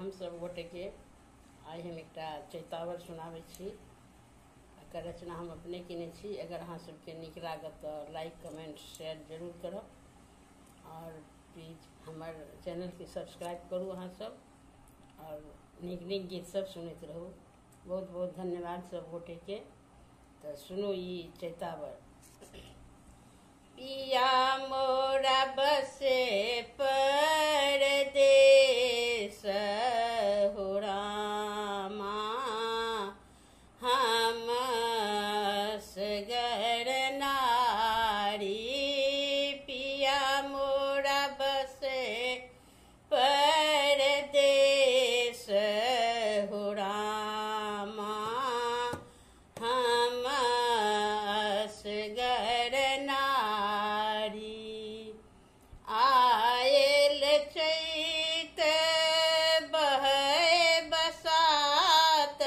हम सब गोटे के आइ हम एक चैतावर सुनावे छी। एकर रचना हम अपने केने छी। अगर अहाँ सबके नीक लागत तो लाइक कमेंट शेयर जरूर करब और प्लीज हमार चैनल के सब्सक्राइब करू अहाँ सब और नीक नीक गीत सब सुनते रहू। बहुत बहुत धन्यवाद सब गोटे के। तो सुनो ये चैतावर। पिया मोरा बसे परदेस हो रामा, हम सगर नारी। पिया मोरा बसे परदेस हो रामा, हम सगर नारी। आयल चैत बहे बसात,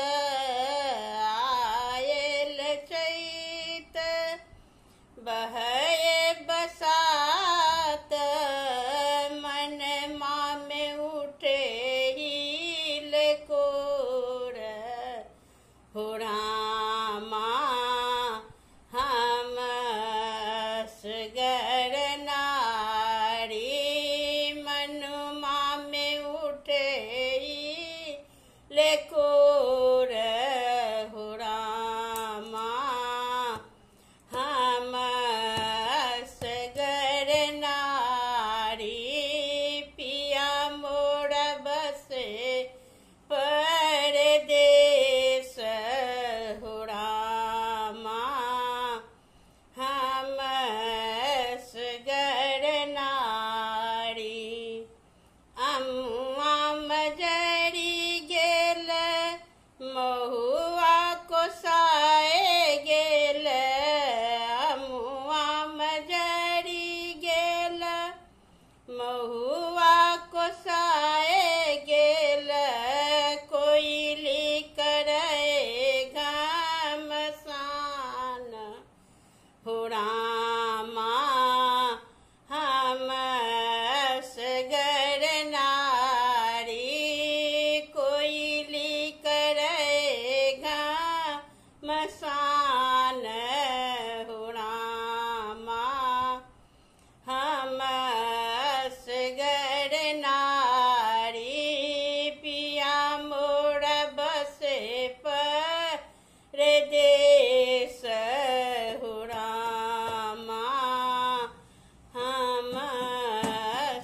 आयल चैत बहे बसात, मन में उठे हिल कोर हो रामा, हम सगर नारी। मनुमा में उठे लेकोर हो रामा, हम सगर नारी। पिया मोरा बसे परदेस हो रामा, हम सगर नारी। अमुआ मजरी गेल महुआ कोसाए गेल, अमुआ मजरी गेल महुआ कोसाए गेल। कोयली करे घमसान हो रामा, हम सगर नारी। कोयली करे घमसान हो रामा, हम सगर नारी। पिया मोरा बसे परदेस हो रामा, हम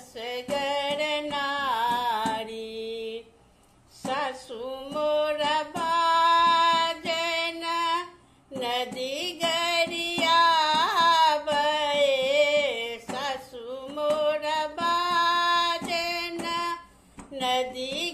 सगर नारी। सासु मोरा बाजन नदी गरिया बहे, सासु मोरा बाजन नदी